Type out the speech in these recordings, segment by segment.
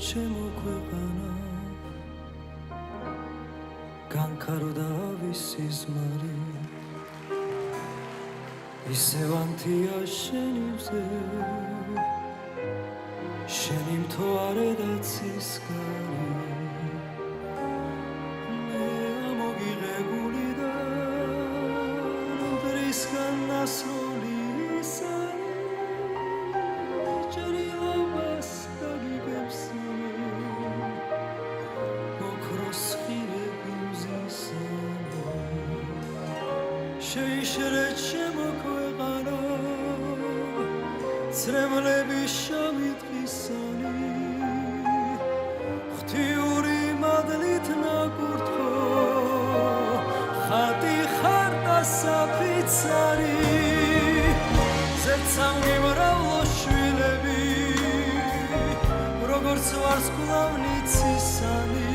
ჩემო ქვეყანა განქარდა ვისი ზმარი ისევ ანთია შენი მზე შენი მთვარე და ცისკარი მე ამოგიღებული და ნუდრისგან ნასროლი ისარი ჭრილობას დაგიგებს ოქროს ხილები მზისანი შეიშრე ჩემო ქვეყანა ცრემლები შავი დღისანი ღვთიური მადლით ნაკურთხო ხატი ხარ და საფიცარი ზეცამ გიმრავლო შვილები როგორც ვარსკვლავი ცისანი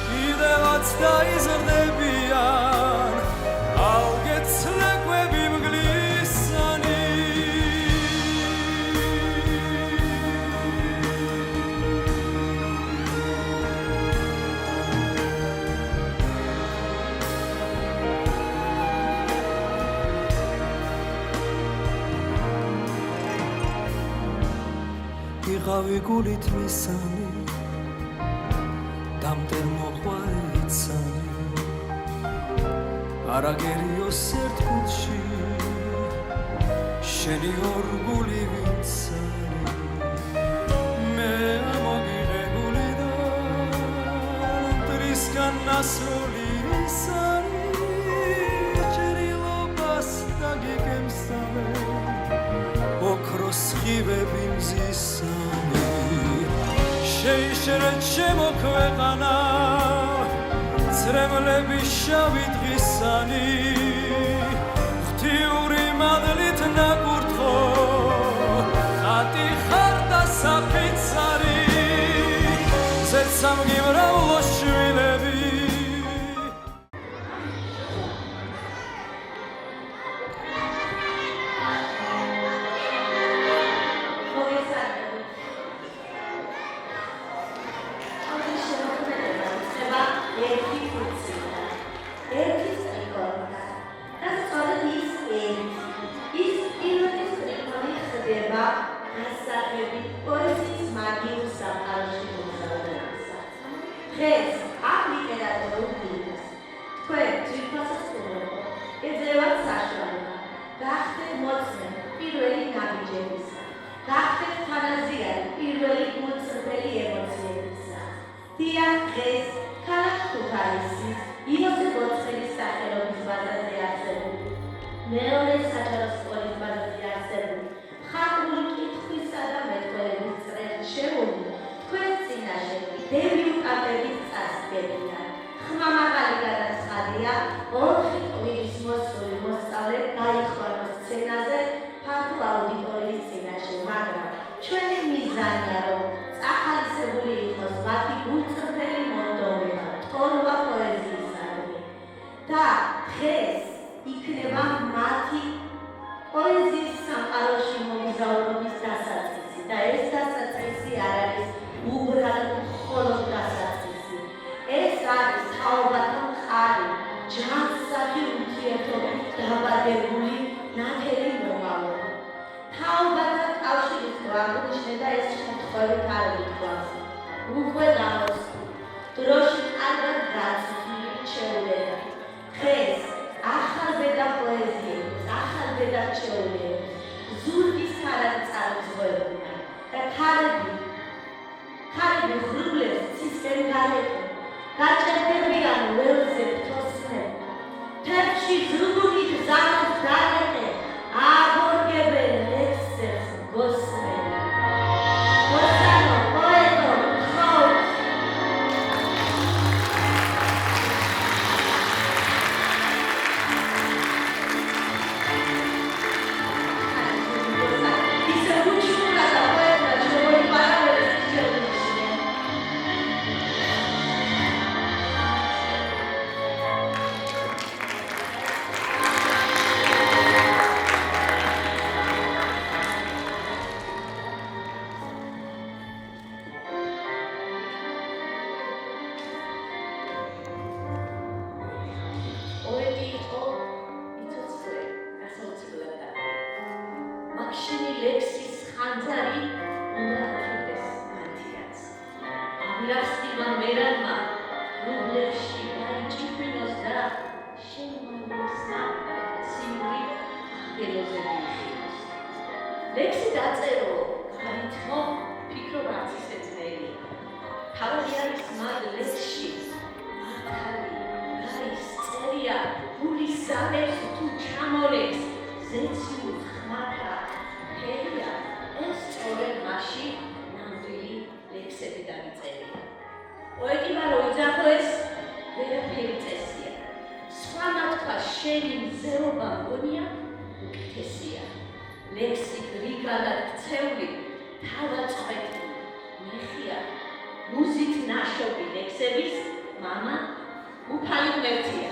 კიდევაც დაიზრდებიან ალგეცლეკვები მგლისანი იყავი გულით მისანი დამტერ მოყვარე იცანი არაგერიოს ერთ გულში შენი ორ გული ვიცანი მე ამოგიღებული და მტრისგან ნასროლი ისარი ჭრილობას დაგიგემსავე ოქროს ხივები მზისანი შეიშრე ჩემო ქვეყანა ცრემლები შავი დღისანი ღვთიური მადლით ნაკურთხო ხატი ხარ და საფიცარი ზეცამ გიმრავლო შვილები Астиман Веранма, Рублевши, Гаичифинос да, Шиманосна, Симри, Гелозевишинос. Лекси დაწერო, გარითმო, ფიქრობ არც ისე ძნელი. თავი არის მაგ ლექსში, მართალი, გაის წერია, გულის ზავებს თუ ჩამოლებს, ზეცი ხმათა, ფერია, ეს სწორედ მასში ნამდვილი ლექსები დამიწერია. პოეტმა რო იძახოს, ვერაფერი წესია. სხვა ნათქვა შენი მზეობა მგონია, უკეთესია. ლექსით რიგალად ქცეული, თავაწყვეტი, მეხია, მუზით ნაშობი ლექსების მამა უფალი ღმერთია.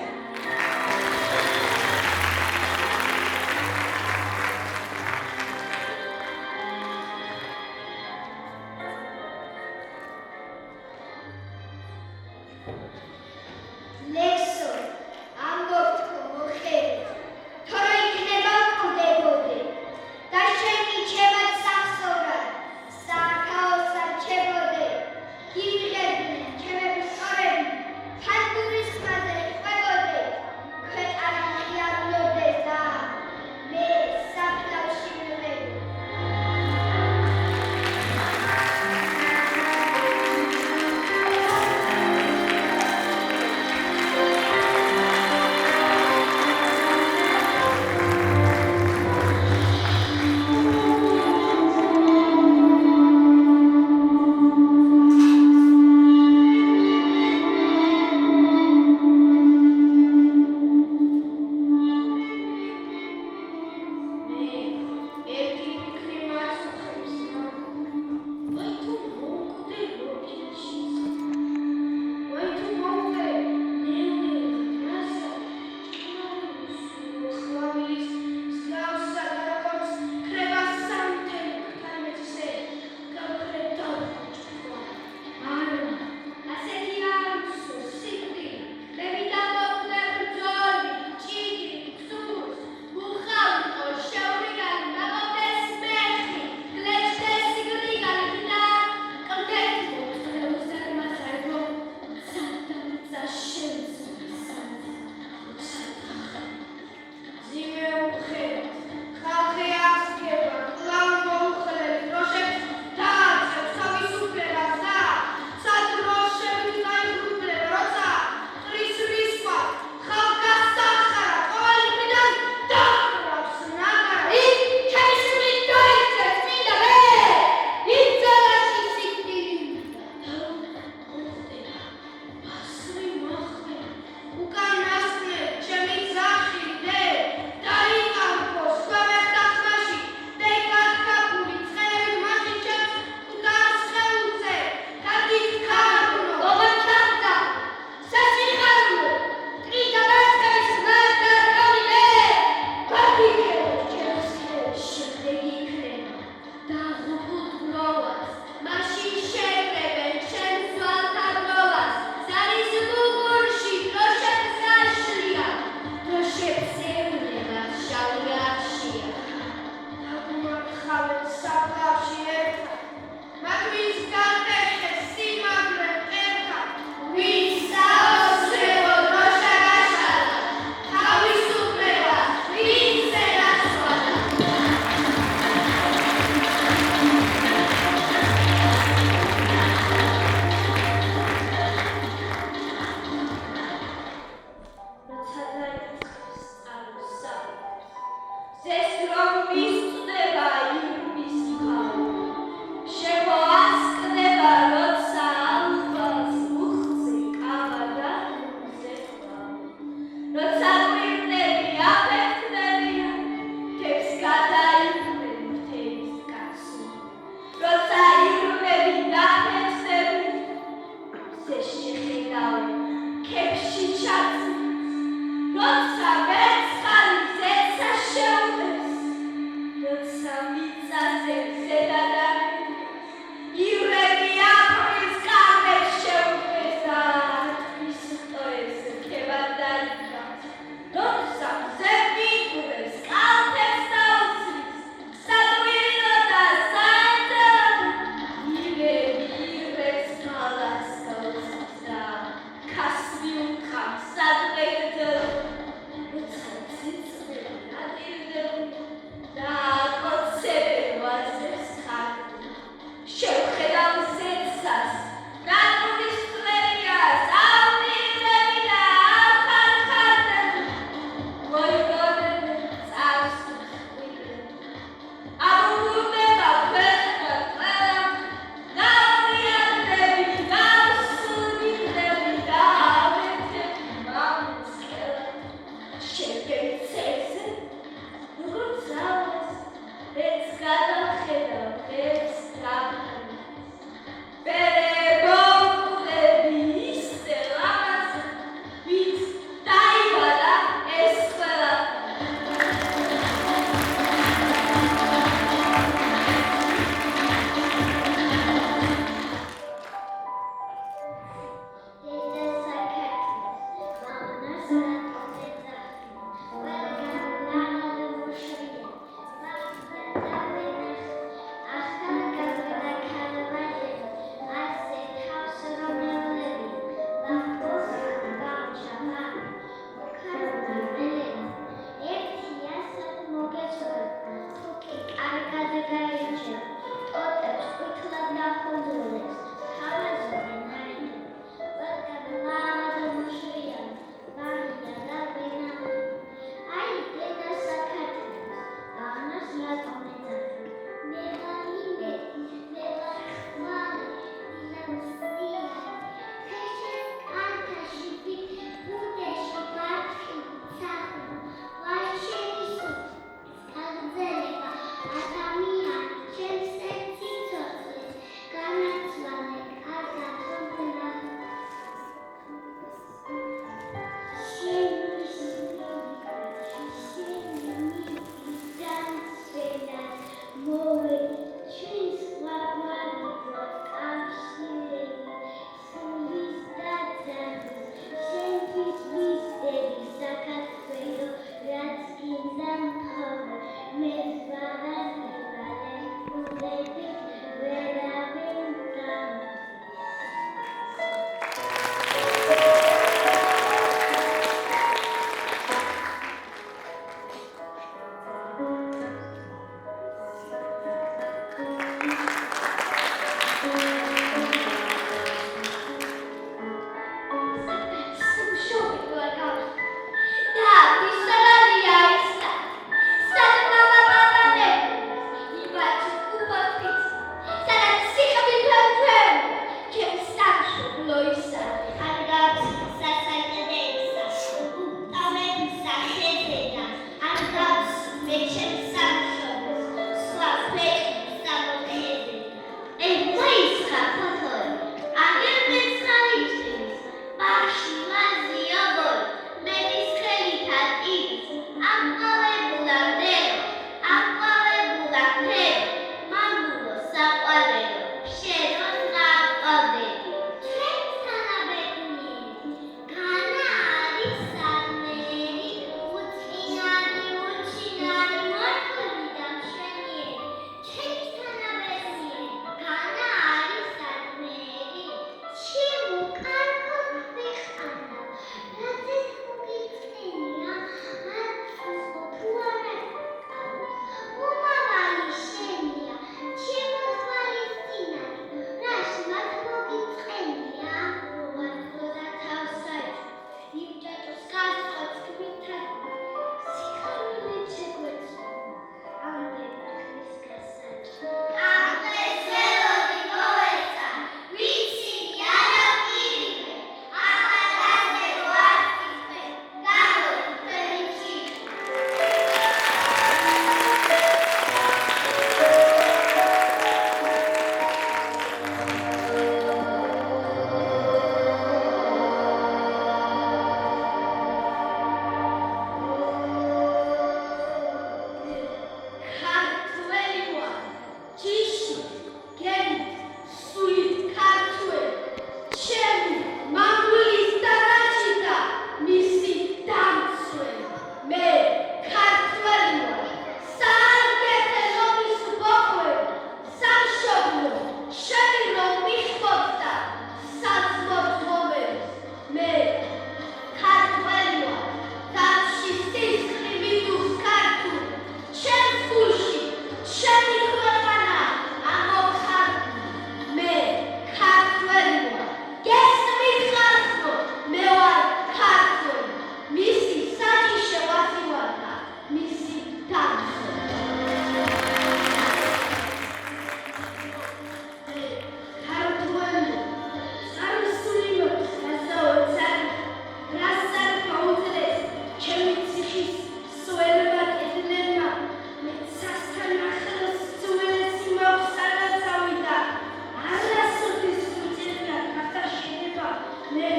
მე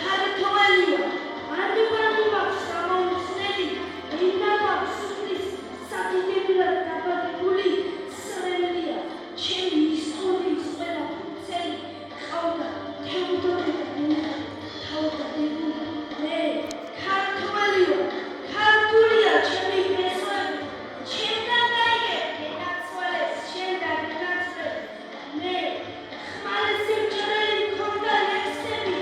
ქართველია ანდებრამი მაქვს სამაუცნელი მინდა მაქვს სuflis სათიგებლად დაბადებული სრემლია ჩემი ისტორიის ყველა ფუძელი ყავდა თეოდორე და ნინა თავდადებული მე ქართველია ქართულია ჩემი მესვები ჩემთან გაიგე გენაცვალეს ჩემთან გენაცვალეს მე ხმალეს ემჭრელი მქონდა ლექსები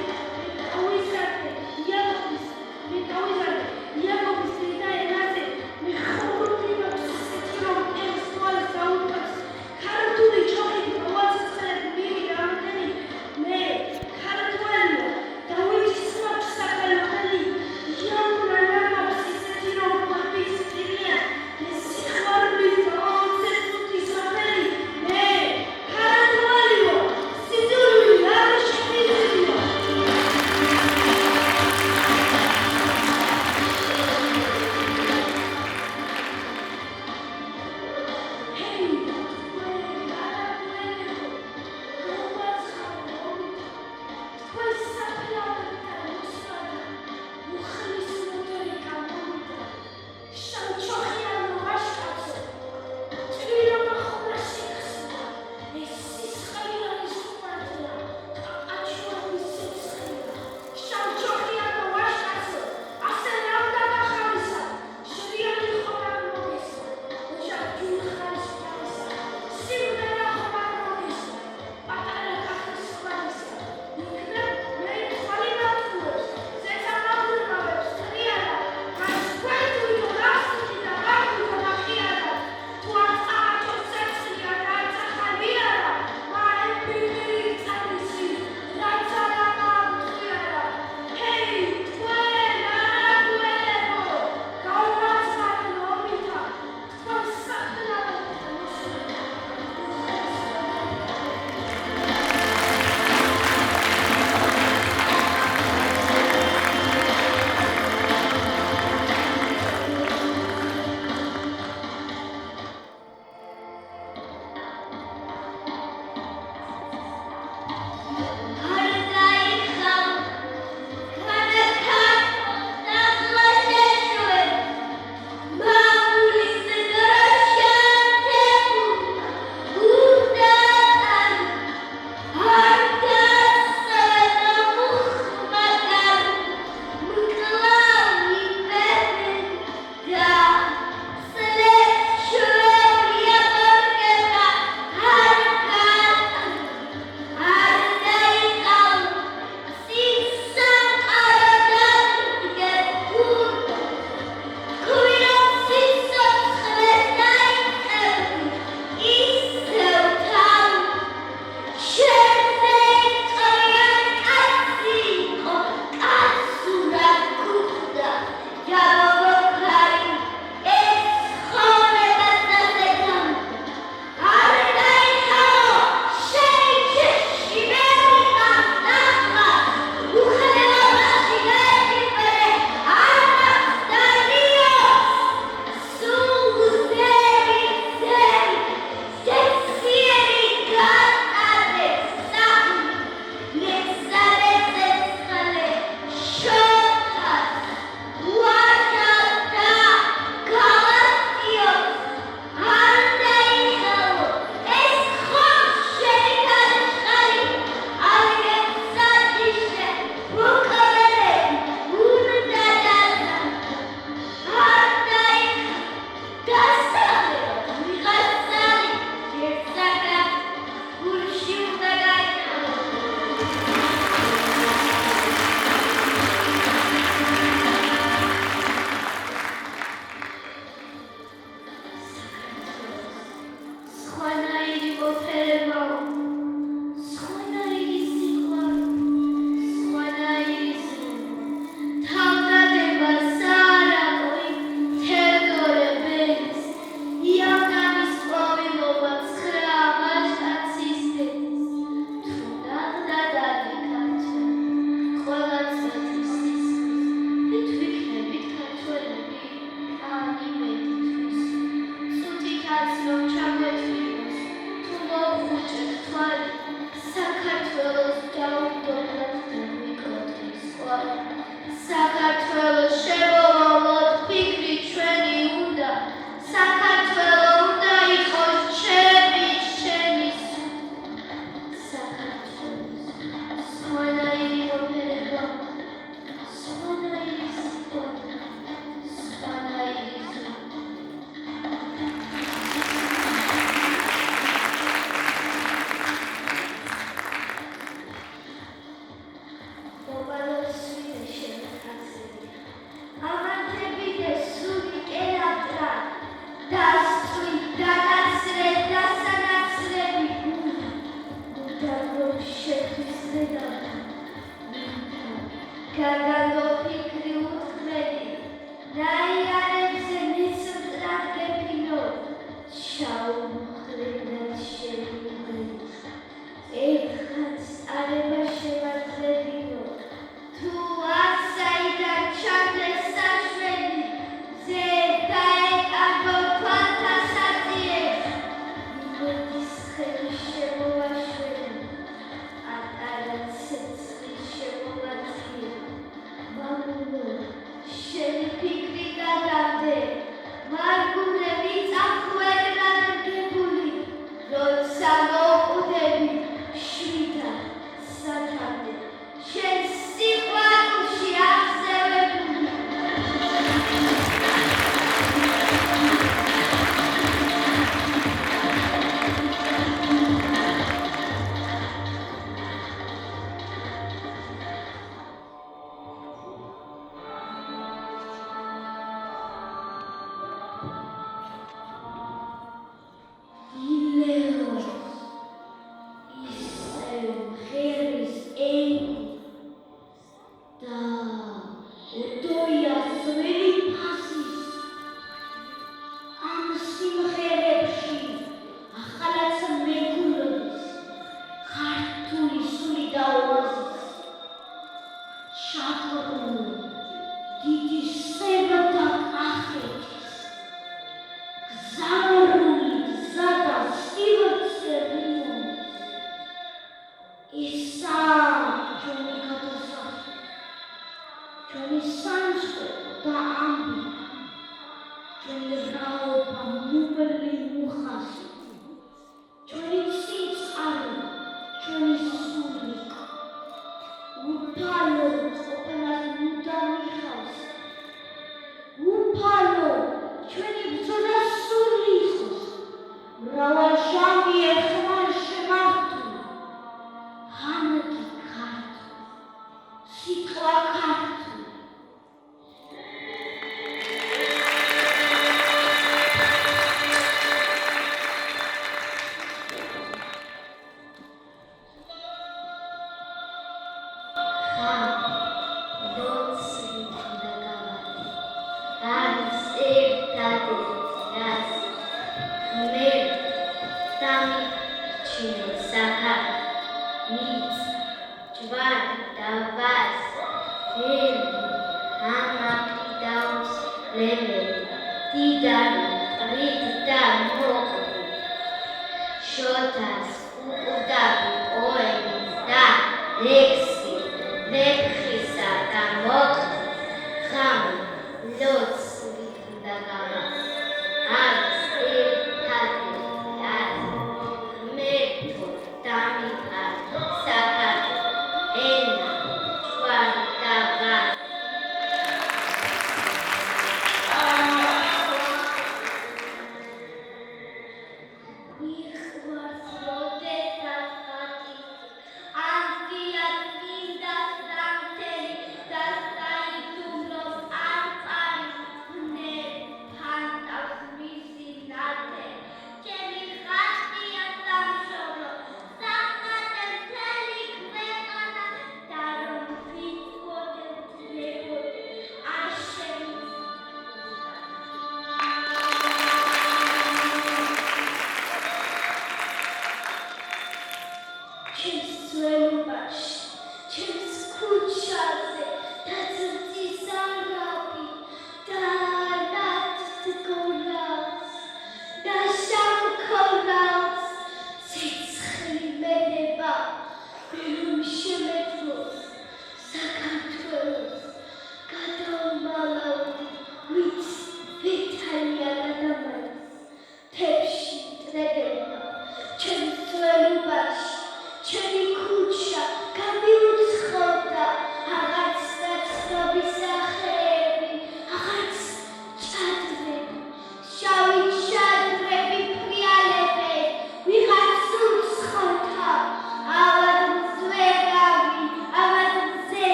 Их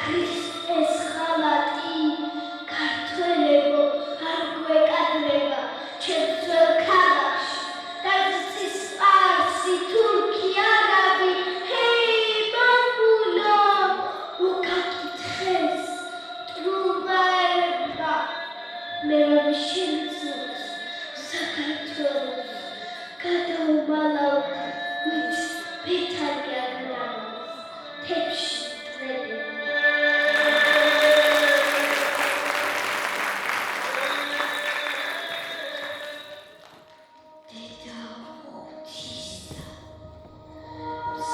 ქრისტეს ხალატი ქართველებო არ გვეკადრება ჩემს ძველ ქალაქში დაცის სპარსი თურქი არაბი ჰეი მამულო უკაკითხეს ტრუბაერება მე რომ შემწოს საქართველოს გადაუმალავ ვით ბეთარი აგრამოს თებში ტრელი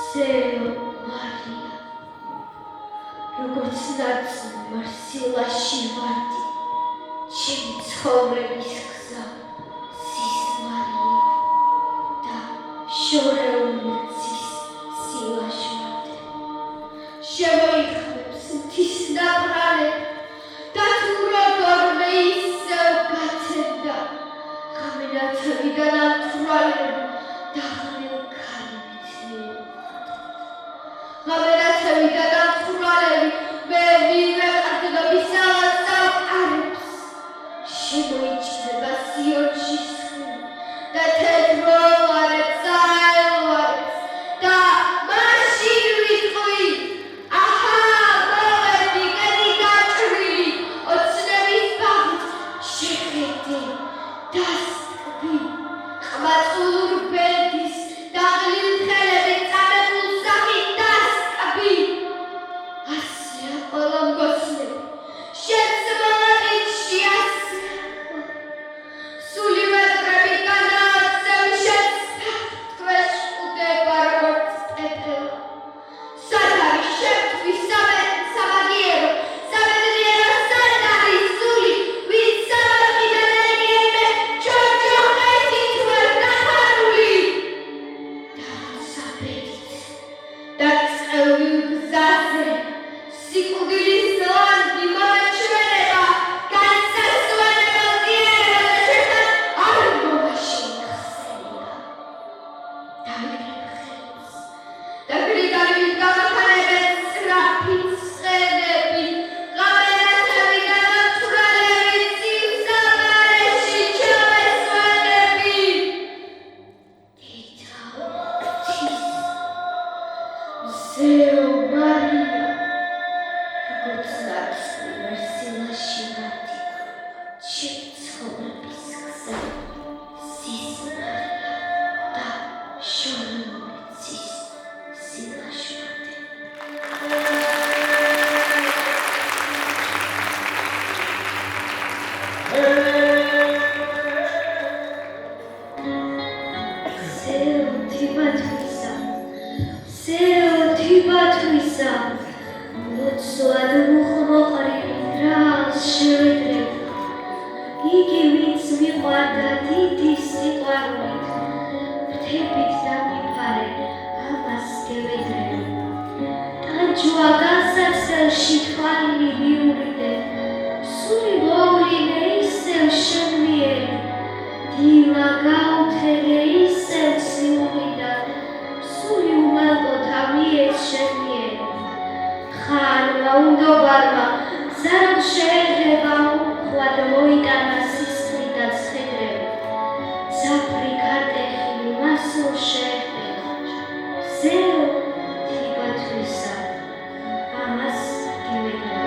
Seo Maria, როგორც ნაცნობ მარსილაში ვარდი, ჩემი ცხოვრების გზა სისმარია და შორეული ცის სილაში ვარდი. შემოიხმებს მთის ნაპრალები და თუ როგორმე ისევ გაცემდა, ღამენათებიდან ამთვრალები დაღლილ ქალებით ღამენათებიდან ამთვრალები მე მივეყარდნობის ალასაკარებს შემოიჭრება სიორში სხული და თეთროვარებს აელვარებს და მაშინ ვიტყვი აჰა მოვედი კეთი დაჭრილი ოცნების ბაღით შეხედე დასტკბი ყმაწულ ბედის დაღლილ ხელები წამებულ სახით დასტკბი ასე ყველა მგოცნები შენს მალაღითში ასე სული მეტრები განააცემ შენს ფერთქვეშ ყვდება როგორც პეპელა სად არის შემთხვი სამაგიერო სამედნიერო სად არის სული ვით სამარხიდან ელგეიმე ჩორჯოხეთით ვერ დაფარული დასაბედით და წყევი გზაზე სიკვდილის ლანძი მომეჩვენება განსასვენებელ დიერება და შენთან არ მომაშინახსენია დავიკრებ ხელს და გრიგალის გამახანებენ სწრაფი ცხენები ღამენათებიდან ამთვრალები ცივსაბარეში ჩამესვენები დიდა ღვთის Seo Maria, როგორც ნაცნობ მარსილაში ვარდი, ჩემი ცხოვრების გზა სისმარია და შორეული ცის სილაში ვარდი. Seo თიბათვისა Seo თიბათვისა ლოცვად მოყრილი დრას შევედრებ იგი ვინც მიყვარდა დიდი სიყვარულით ფრთებით დამიფარე ამას გევედრებ ტანჯვა განსაცდელში თვალნი მიურიდე სული მოვლინე ისევ შენ მიერ დილა გაუთელე ისევ სიუღიდან სული უმალყოთა მიეც შენ მიერ ხანმა უნდობარმა ზარამ შეერღება უხვად მოიტანა სისხლიდან ცხედრები ძაფრი ქარტეხილი მასულ შეერღება Seo თიბათვისა ამას გევედრებ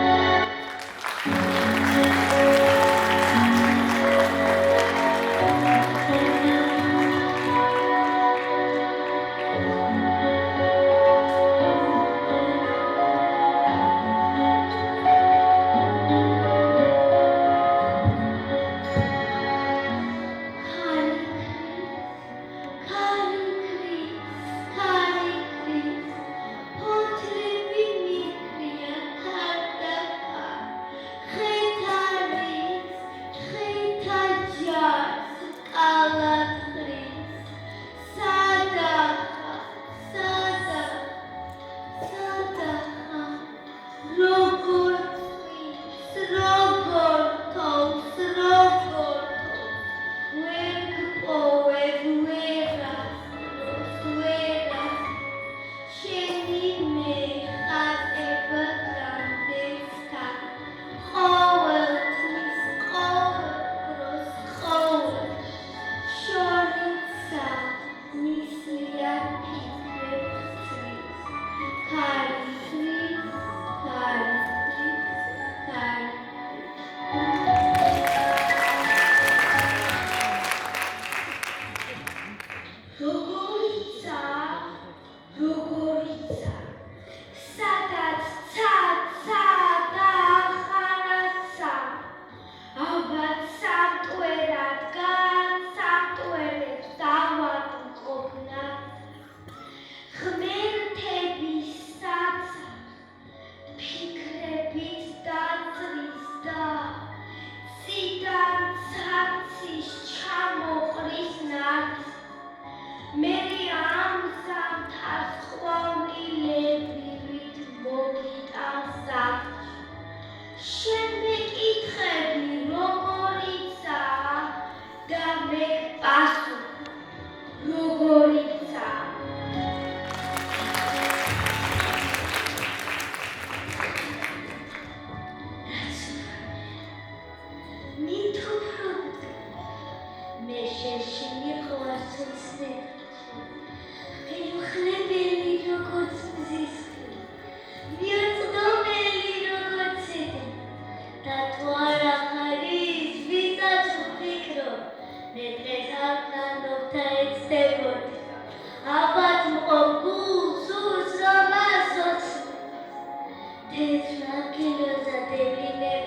გაგილოზე დევლინებ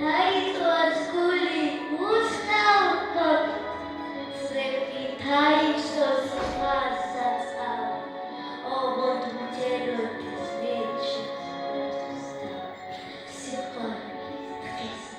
დაიწვას გული უსხალკოთ წრეფი თაიშოს ხასაცავ ობოდ მჯეროდის ვერჩის სიყვარული დღეს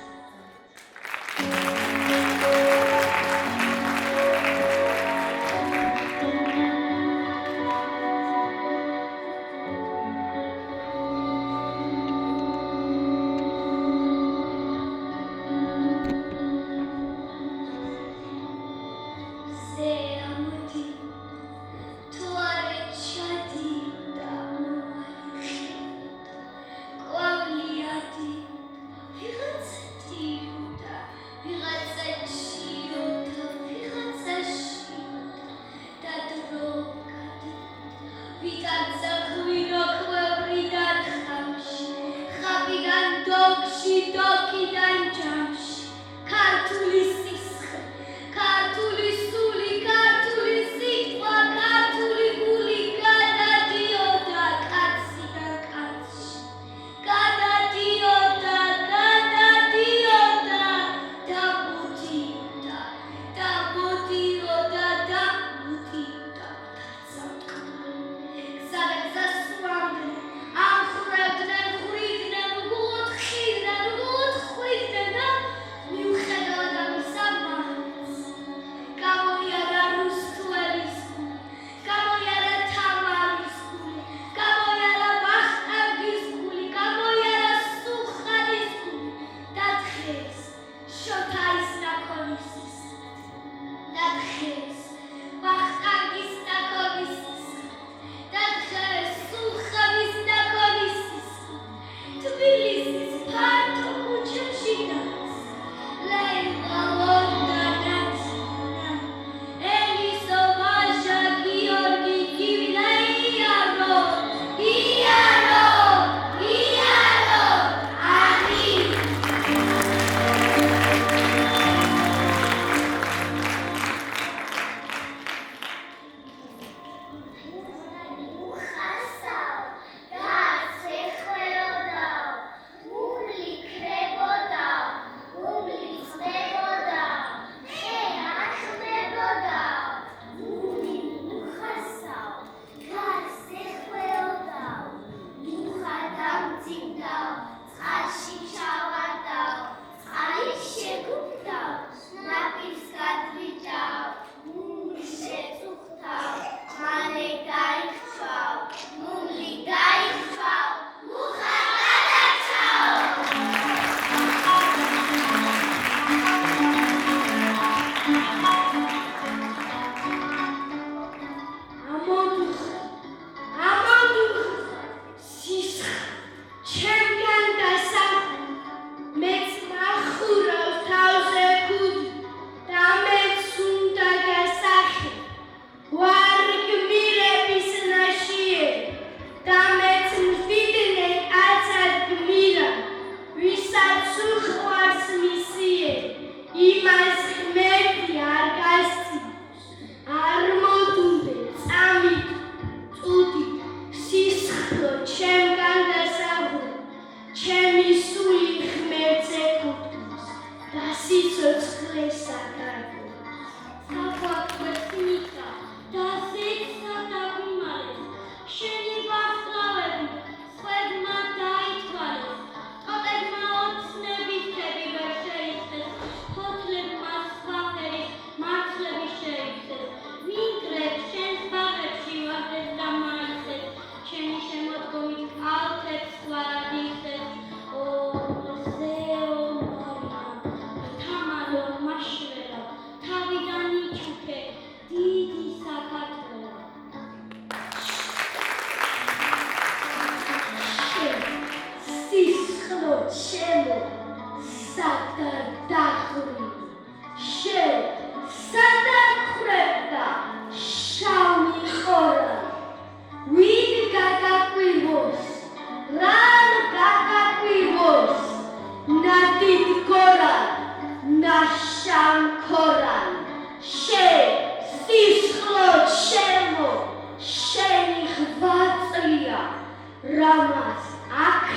რამას აქ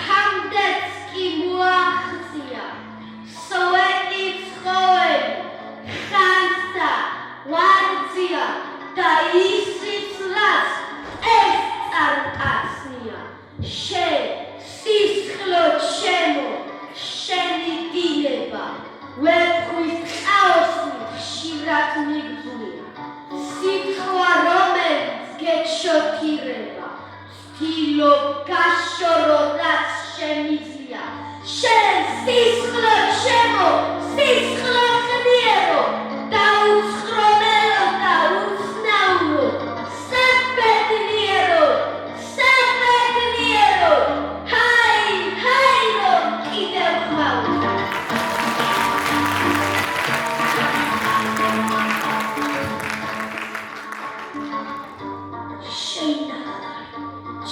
სისხლო ჩემო, შენი დინება, ვეფხვის ყაოსნი ხშირად მიგზნია. სიტყვა რომელიც გეჩოთირება, ვთილობ გაშორო რაც შემიძლია. შენ სისხლო ჩემო, სისხლო ხნიერო, დაუცხრომელო და უცნაურო, საბედნიერო, საბედნიერო, ჰაი, ჰაირო, კიდევ ხვალ.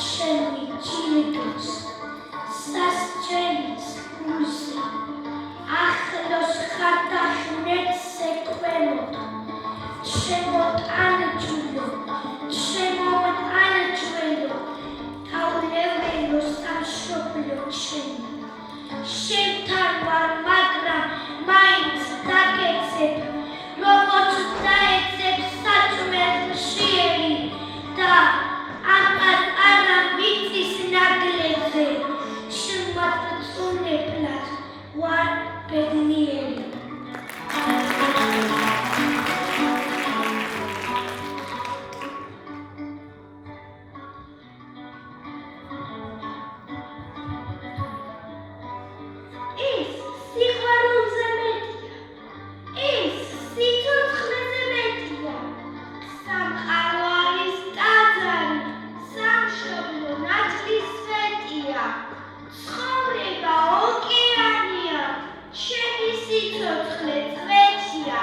ჩემი ჯილდოს, სასჯელიც გულზე, ახლოს ხარ დახნეთ სეკვემოთ, ჩემოთ ანჯულო, ჩემოთ ანჯველო, თავლევენო სამშობლო ჩემი. შენთან ვარ, მაგრამ მაინც დაგეცებ, როგორც დაეცებ საჭმელ მშიერი და ამას არა მიწის ნაგლებზე, შემოწუნებლად ვარ ბედნიერი. ის სიყვარულზე მეტია, ის სიცოცხლეზე მეტია. სამყარო არის ტაძარი, სამშობლო ნათლის სვეტია. ცხოვრება ოკეანია, ჩემი სიცოცხლე წვეთია.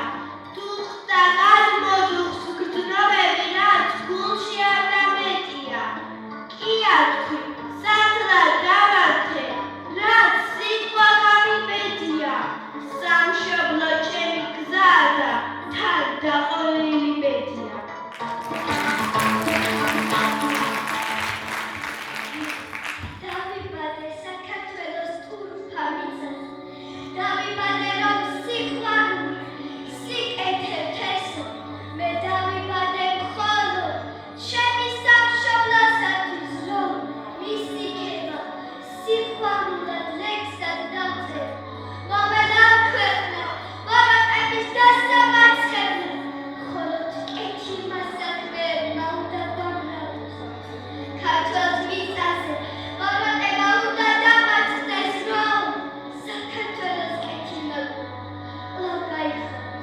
დუხს და გადმოდუხს გრძნობები, რაც გულში არ დამეტია. კი არ თქვი, სათლა დავარდე, რაც სიტყვა გამიბედია. სამშობლო ჩემი გზა და თან დაყოლილი ბედია. დავიბადე საქართველოს თურქა მიწაზე, დავიბადე რომ სიყვარული, სიკეთე თესო, მე დავიბადე მხოლოდ ჩემი სამშობლოსათვის, რომ მისი ქება სიყვარულად ლექსად დავწერე. მომედავ ქვეყნა, მოგოყების დასამარცხებლად, მხოლოდ კეთილმა საქმეებმა უნდა დამრავლოს. ქართველს მიწაზე მოგოყება უნდა დამარცხდეს, რომ საქართველოს კეთილმა კვლავ გაიხაროს.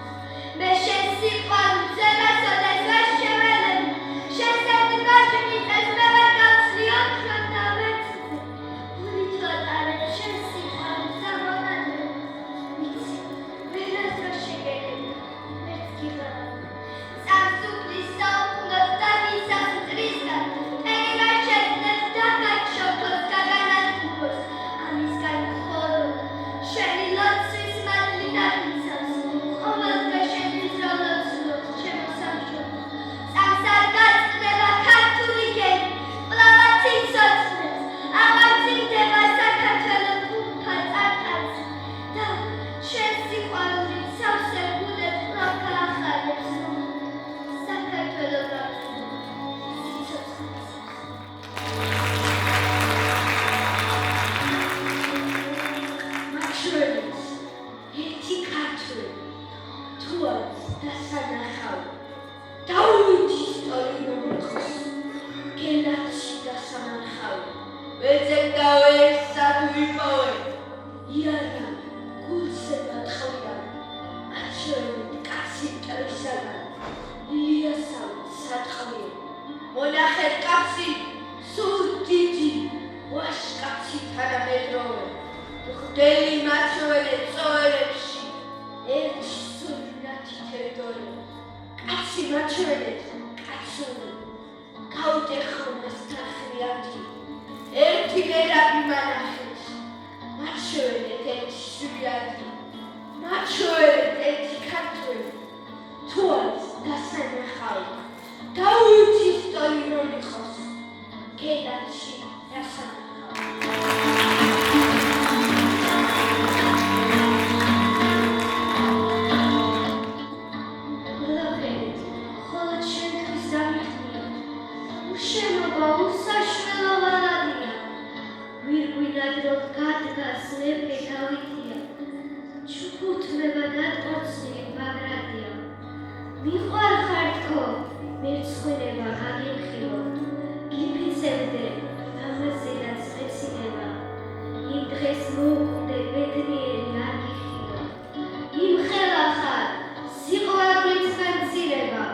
მე შენ სიყვარულს ემასოდეს ვერ შეველები, შენ სადგოში მიწეს მე ვერ გავცლი ოქროს და ვერცხლზე. გულით ვატარებ შენ სიყვარულს ამონადრე. ვიცი, ვერას ვერ შეგეგებია, ვერც გიღარავ. სამსუფრის საუკუნოდ დაგისახ მტრისგან, ტენი ვერ შეძლებს დაგაჩოქოს, გაგანადგუროს. ამისგან მხოლოდ შენი ლოცვის მადლი დაგიცავს, ყოველდღე შედის რომ ლოცულობ ჩემო სამშობლო. წამს არ გაწდება ქართული გენი, კვლავაც სიცოცხლეს, აღარ წიგდება საქართველო თურქა წარწერზე. და შენ სიყვარულით სავსე გულებს კვლავ გაახარებს, რომ საქართველო გაგრძელდება სიცოცხლეს. მაჩვენებს ერთი ქართველი, თუ არის დასანახავი, დავით ისტორიული ხოს, გელათში დასანახავი, ვეძებ და ვერსად ვიპოვე. იანა გულზე მათხოვიდან, მაჩვენებ კაცი მტრისაგან, ილიასავით სატყვიე. მონახეთ კაცი, სულ დიდი, ვაშკაცი თანამედროვე. ხდელი მაჩვენე წოერებში, ერთი სულნათი თერდორე. კაცი მაჩვენეთ, კაცური, გაუტეხოვნას თახრიათი. ერთი მერაბი მანახეთ, მაჩვენეთ ერთი სვიათი. მაჩვენეთ ერთი ქართველი, თუ არის დასანახავი, დავით ისტორიული ხოს, გელათში დასანახავი. შენობა უსაშველო ვალადია, ვირგვინად რომ მეფე დავითია, ჩუქურთმება და ტორცნილი ბაგრატია. მიყვარხარ თქო, მერცხვილება გაგიმხილო, გიფიცებდე, ამაზეაც მეცინება. იმ დღეს მოუკვდე ბედნიერი არ გიხილო. იმხელა ხარ, სიყვარულით ხანძირება.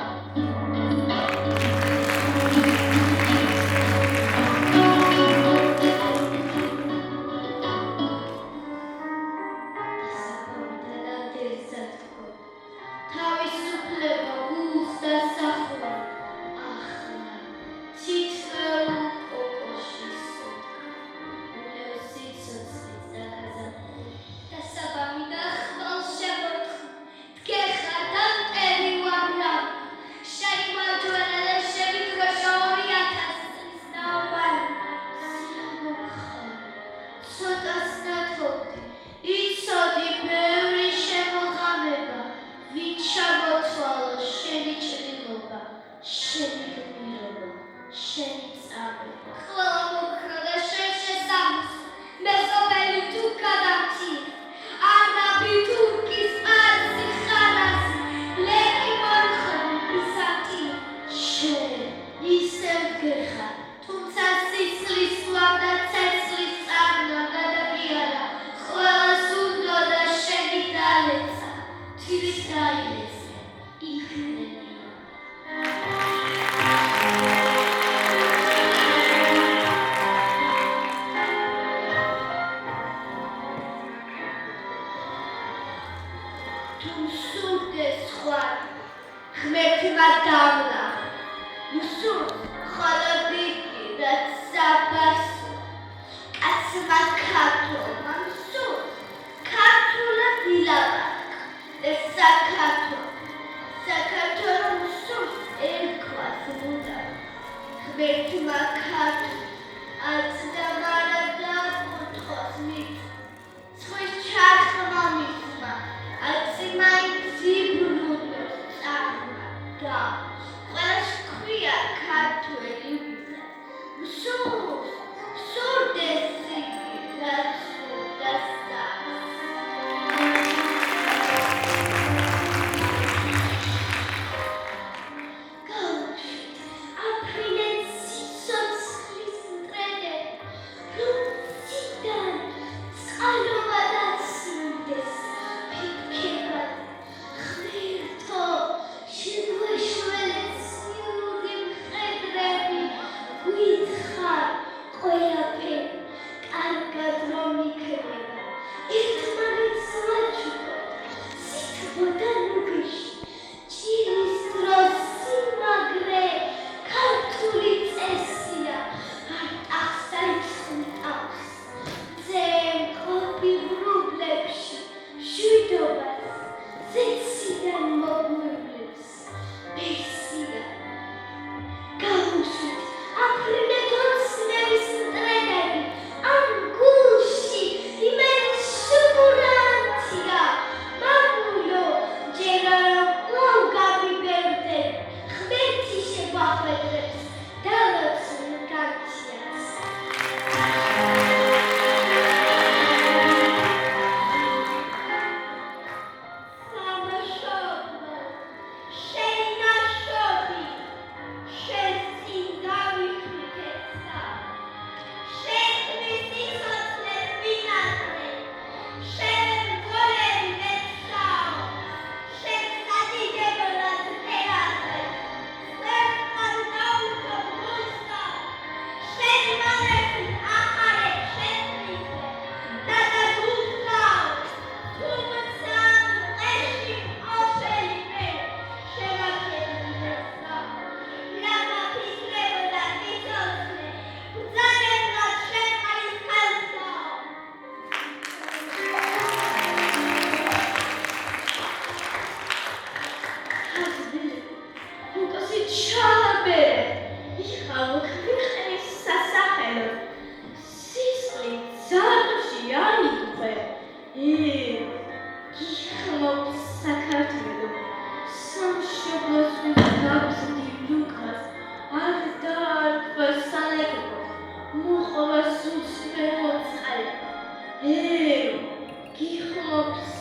Hey!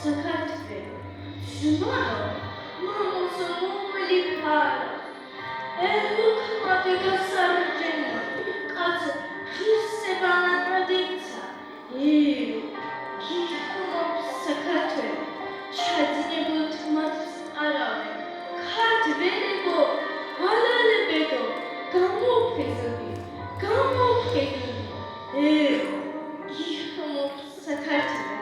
საქართველო ძმაო მამოსული ფარა ელუქმადე გასარჯენი კაცო ხისებანადიცა გიხმობს საქართველო ჩაძინებოთ მათ არავე ქართველებო ალალებედო გამოფეზოდი გიხმობს საქართველო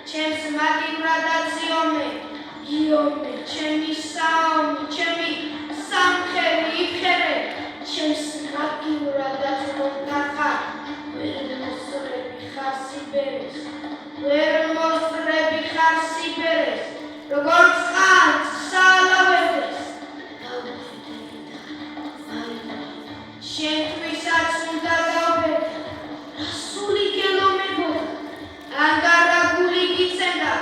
ჩემს მაგივრადაც გიომე, ჩემი საომი, ჩემი სამხერი იფხერე, ჩემს მაგივრადაც მომდახარ, ვერ მოსწრები ხარ სიბერეს, როგორც ხანს სალავედეს. შენთვისაც უნდა გავბედე, რასული გელომებოდა, ანგარაგული გიწევდა,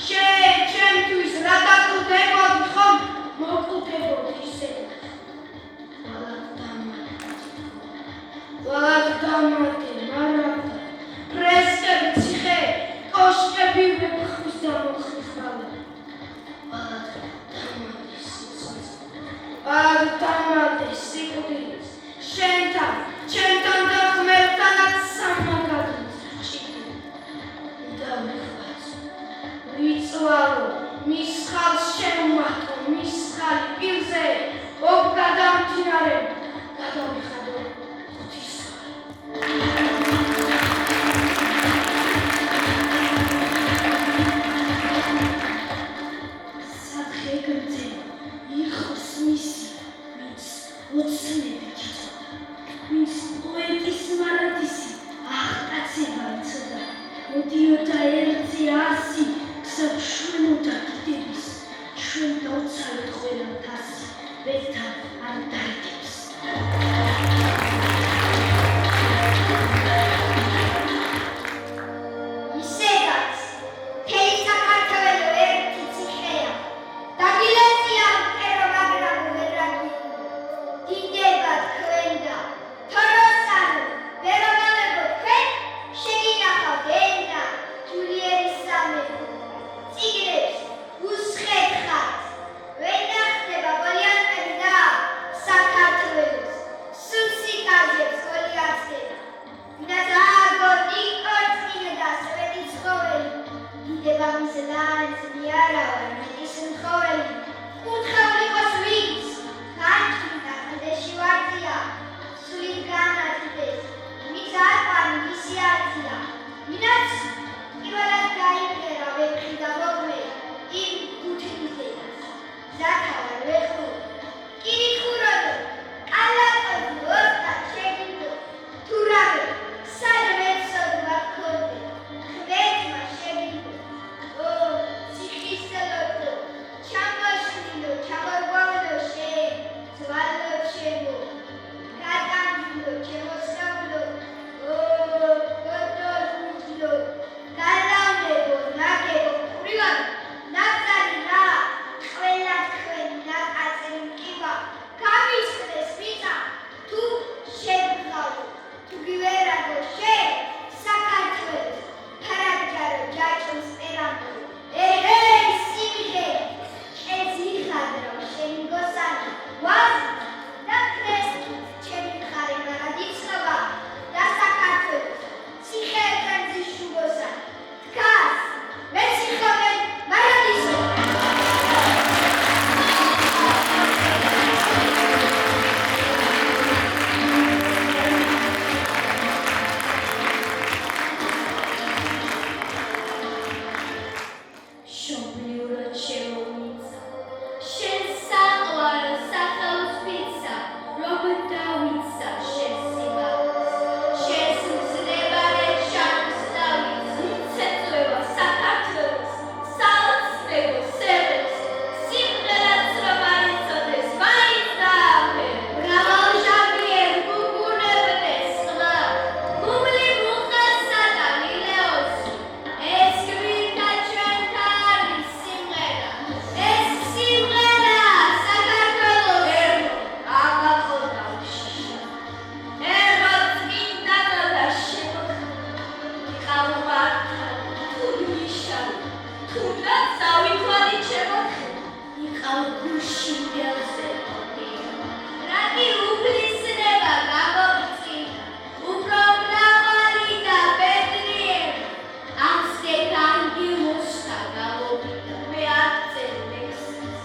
შენ ჩემთვის რა დაკვდებოდი ხომ, მოკვდებოდი ისედაც. ვალად დამატე, მარაბდა, ფრესკები ციხე, კოშკები ვეფხვის და მოხვის ხალა. ვალად დამატე სიკვდილის, ჩემთან და ღმერთთანაც სამაგადოს ჭიქი. დავიხვალო, ვიწვალო, მის ხალს შევმატო, მის ხალი პირზე, ობ გადამდინარე, გადავიხადო ღვთისმეტყველო. სათხე გრძელა, იხოს მისი, ვინც ოცნებით იცოდა, ვინც პოეტის მარადისი აღტაცება იცოდა, მოდიოდა ერთზე 100, გზაგვშვენოდა კიდების, ჩვენ დავცალეთ ყველა თასი, ვერთან არ დაიდებს. ისედაც მთელი საქართველო ერთი ციხეა, დაგილეწია მტერო, მაგრამ ვერ აგიყვი. დიდება თქვენ და თოროსანო, ვერონალებო თქვენ, შეგინახავთ ენდა ჯულიერის სამეფო. წიგნებს უსხეთხართ, ვერ ნახდება ყოლიათები და საქართველოს, სულ სიკარგებს ყოლიათდება. ვინაც აგონი კორწმინე და სვეტი ცხოველი, დიდება მის ლანძი არა ვარ მეტის მხოლელი. კურთხეულ იყოს ვინც, განჭმი და კლდეში ვარდია, სულით განათდეს, ვინც არ პარი მისი ართია. ვინაც პირველად გაიმღერა ვეფხვი და მოგმე, იმ გუთნისებას, ზაქავარ ვეხური. კირიქუროდო, კალატოზი ოსტად შეგიდო, თუ რამე სადმე ცოდვა გქონდე, ხვედმა შეგიდო. ო, ციხისელოდო, ჩამოშვილო, ჩამორგვავლო შენ, ძვალო ჩემო, გადამჯილო, ჩემოსხეულო, ო, გოდორგუჯლო, გალავნებო, ნაგებო, ყურივად, ნაკრძალი რა, ყველა თქვენი ნაკაწრი მკივა, გამისხდეს მიწა, თუ შეგღავო, თუ გივერაგო შენ, საქართველოს, ფარაგჯარო ჯაჭვს პერამბო. ეჰეი, სიმღერა, კეცი ხადრავ, შენი გოსანი, ვაზი და ქრესტი, ჩემი მხარე მარად იცნობა და საქართველოს, ციხეებთან ზიშუბოსა, დგას, მეციხობენ მარად იცნობა. მშობლიურად შემომიცა, შენ საყვარო სახელოს ვიცა, რომ დავიცა შენ სიმაღლეს, შენს მზნებარე ჟანგს დავიცი, ცეწვევა საქართველოს, საოცნებო სერებს, სიმღერაც რომ არ იცოდეს, მაინც დააფერე. მრავალჟანგიერ გუგუნებდეს ყმა, გუბლი მუხასა და ლილეოსი, ეს გვინდა ჩვენთა არის სიმღერა, ეს სიმღერა საქართველოს ერმო, აღაყოლდა უშიშა. ერმო წმინდანო და შემოხდა, იყავ მართალი, თუ ნიშანი, თუნდაც დავითვალე ჩემოხდა, იყავ გუში მგელზე ყოფილი. რაგი უფლისნება გამომწინა, უფრო მრავალი და ბედნიერი, ამ სტეფანგილოსთა გამოვიდა, მე არ წერ ლექსის.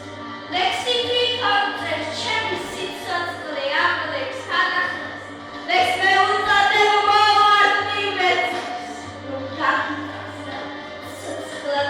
ლექსი თვითონ წერს ჩემი სიცოცხლე ამ ლექსს თანახმას. ლექსს მე უწოდებ მოვარდნი მეცხრს, რომ გაგიტანს და ცოცხლად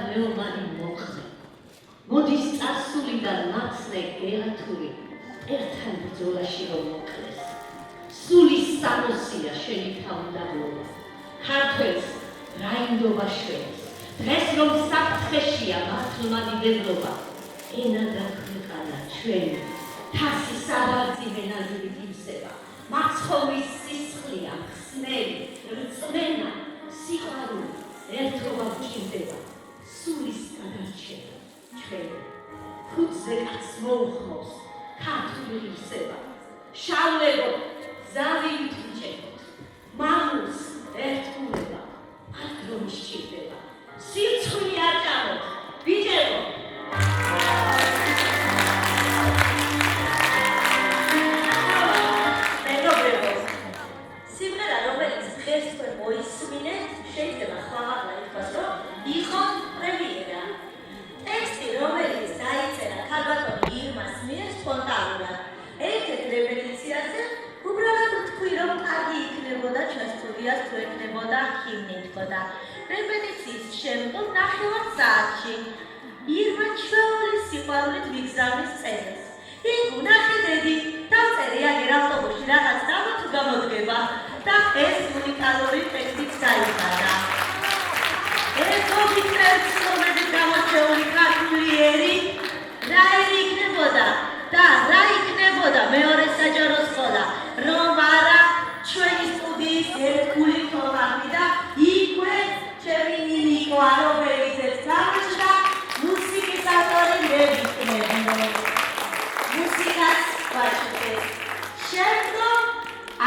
მეომარი მოხდა. მოდის წარსულიდან მაცნე გელათური, ერთან ბრძოლაში რომ მოკლეს. სულის სამოსია შენი თავდაბლობა, ქართველს რაინდობა შვენს, დღეს რომ საფრთხეშია მართლმა დიდებობა, ენა და ქვეყანა ჩვენი, თასი საბარძიმე ნაზირით იმსება, მაცხოვრის სისხლია, ხსნელი, რწმენა, სიყვარული, ერთობა გვჭირდება, სულის გადარჩება, ჩვენი, ქუძზე კაც მოუხმობს, ქართული რისება, შავლებო, ზავით ვიჭებოთ, მამულს ერთგულება, არ რომ სჭირდება, სირცხვილი აჭამოთ, ვიჭებო. მეგობრებო, სიმღერა, რომელიც დღეს თქვენ მოისმინეთ, შეიძლება ხმამაღლა ითქვას, რომ იყო პრემიერა. ტექსტი, რომელიც დაიწერა ქალბატონი ირმას მიერ სპონტანურად, ერთ-ერთ რეპეტიციაზე უბრალოდ თქვი, რომ კარგი იქნებოდა ჩვენ სტუდიას თუ ექნებოდა ჰიმნი თქოდა. რეპეტიციის შემდგომ ნახევარ საათში ირმა ჩვეული სიყვარულით ვიგზავნის წერილს. იქ ვნახე დედი, დავწერე აგერ ავტობუსში რაღაც დავა თუ გამოდგება და ეს უნიკალური ტექსტიც გაიხადა. ერთობით პერსონაჟით გამოჩეული ქართული ერი რა ერი იქნებოდა და რა იქნებოდა მეორე საჯარო სკოლა, რომ არა ჩვენი სტუდიის ერთგული თომარი და იქვე ჩემი ნინიკო არობელიძეც გამოჩნდა მუსიკის ავტორი მე ვიქნებინო. მუსიკას ვაჭრეთ. შემდგომ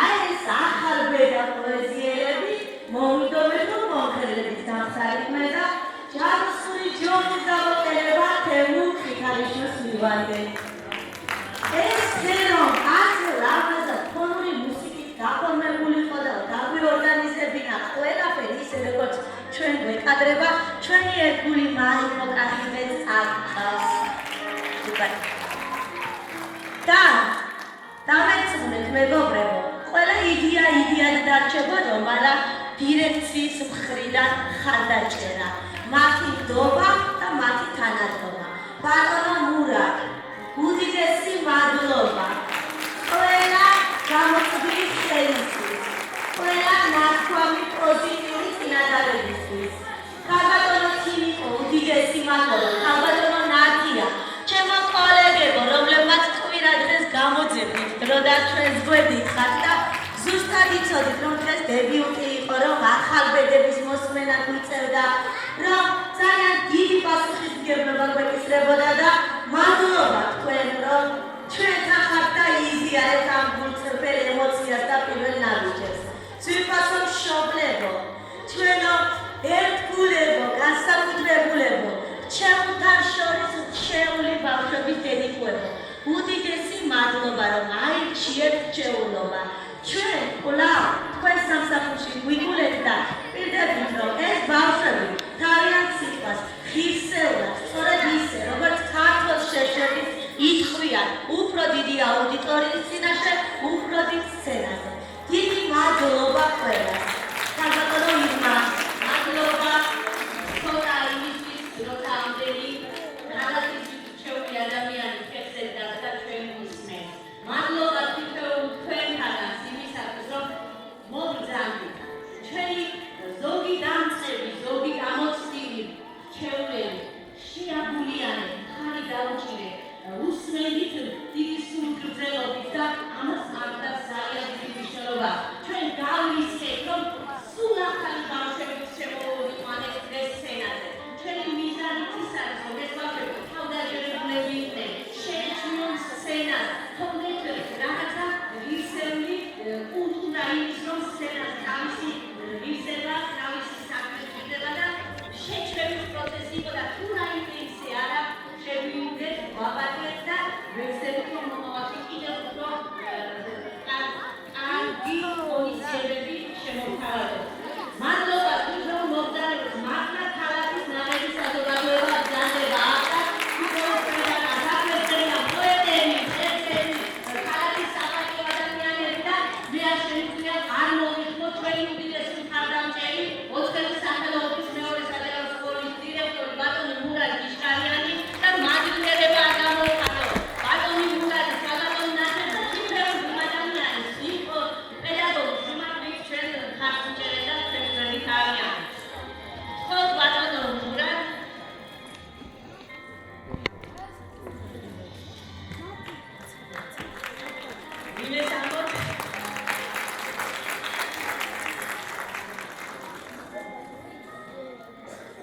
აი ეს ახალბედა პოეზიელები მომიდომე რომ მომხრელების დამხარიქმე და ჯადოსნური ჯონის გამოტელება თემურ ხიქალიშვილს მივანდე. ეს რომ ასე ლამაზად ფონური მუსიკით გაფორმებული იყო და დაგვიორგანიზებინა ყველაფერი ისე როგორც ჩვენ გვეკადრება, ჩვენი ერთგული მაიკო კახიძეც აკეთავს. და დამეცნეთ მეგობრებო, ყველა იდეად დარჩებოდა, მაგრამ დირექციის მხრიდან ხარდაჭერა, მათი ნდობა და მათი თანადობა. ბატონო მურატ, უდიდესი მადლობა ყველა გამოწვევის ხელისთვის, ყველა ნათქვამი პოზიტიური წინადადებისთვის. ქალბატონო თიმიკო, უდიდესი მადლობა, ქალბატონო ნათია, ჩემო კოლეგებო, რომლებმაც კვირა დღეს გამოძებდით დრო და ჩვენს გვერდით ხართ და ზუსტად იცოდით, რომ დღეს დებიუტი იყო, რომ ახალბედების მოსმენა გვიწევდა, რომ ძალიან დიდი პასუხისმგებლობა გვეკისრებოდა და მადლობა თქვენ, რომ ჩვენთან ხართ და იზიარეთ ამ გულწრფელ ემოციას და პირველ ნაბიჯებს. ძვირფასო მშობლებო, ჩვენო ერთგულებო, განსაკუთრებულებო, ჩემთან შორის რჩეული ბავშვების დედიკუებო, უდიდესი მადლობა, რომ აირჩიეთ რჩეულობა. ჩვენ კვლავ თქვენ სამსახურში გვიგულეთ და პირდებით, რომ ეს ბავშვები თავიანთ სიტყვას ღირსეულად, სწორედ ისე, როგორც ქართულ შეშებით ითხვიან უფრო დიდი აუდიტორიის წინაშე, უფრო დიდ სცენაზე. დიდი მადლობა ყველას. ქალბატონო ირმა, მადლობა თქონდა იმისთვის, რომ ამდენი რაღაცის რჩეული ადამიანი ხერხზე დადგა ჩვენ მისმენთ. მადლობა თითოეულ თქვენთანაც იმისათვის, რომ მოგძანდით. ჩვენი ზოგი დამწყები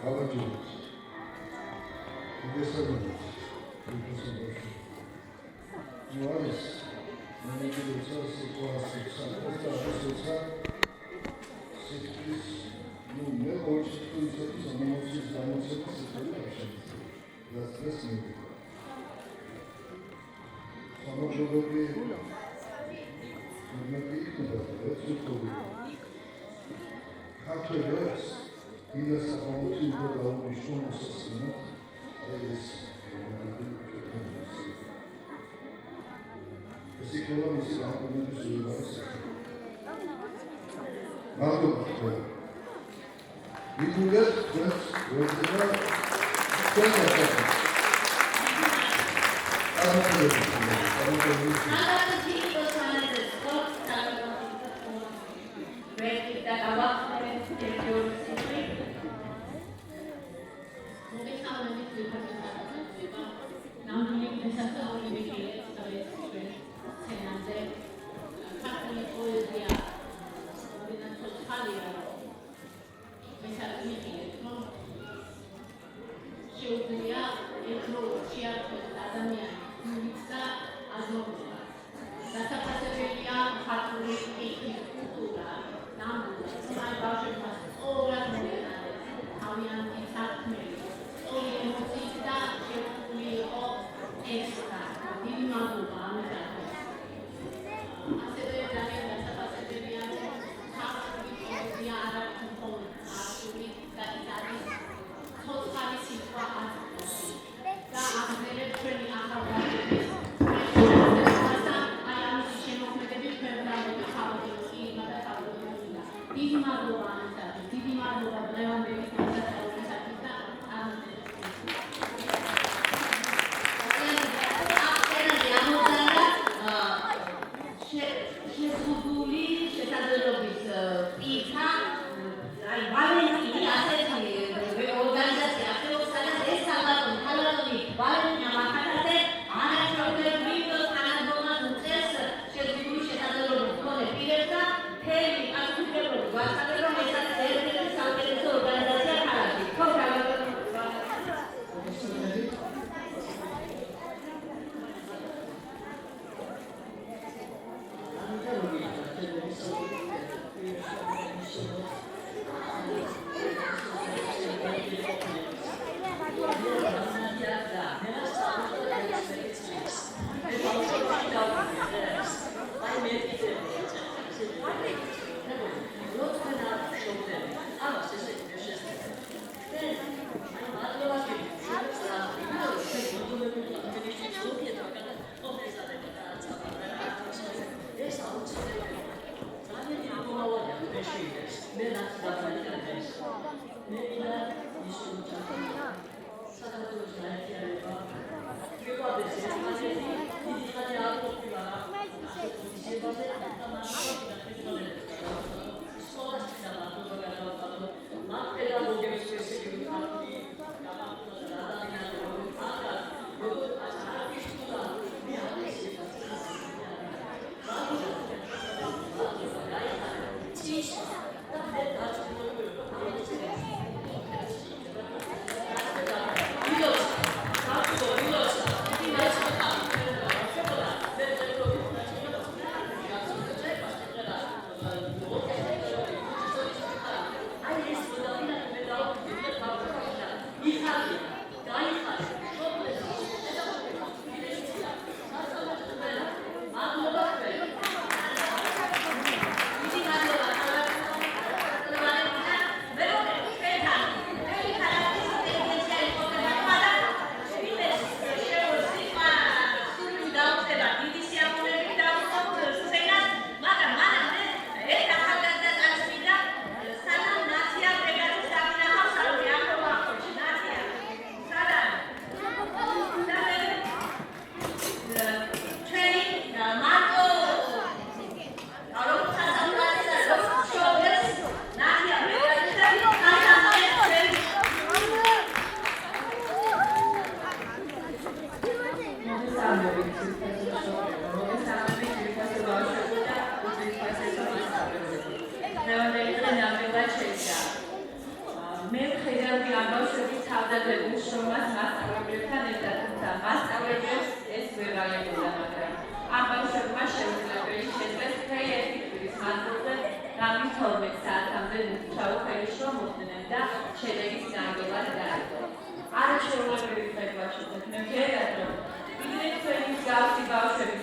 Havancılık. Desteklemek. Muhalif. Memleketler situasyon saklasın. Sekiz. Ne oluşturduğu zamanımız das не Само човеки Както е рез, и да се помогли да обичам със сина, Всеки ми се ако не се се. Малко И другът, მე მხედავდი ამ ბავშვების თავდადებულ შრომას მასწავლებლებთან ერთად, თუმცა მასწავლებლებს ეს ვერ აღებოდა, მაგრამ ამ ბავშვებმა შეუძლებელი შეძლეს მთელი ერთი კვირის მანძილზე რამის 12 საათამდე ჩაუხელი შრომ უხდნენ და შედეგის ნანგრევად დაიწყო. არაჩვეულებრივი ფერბაშობთ, მე ვხედავ, რომ იქნებ თქვენი მსგავსი ბავშვები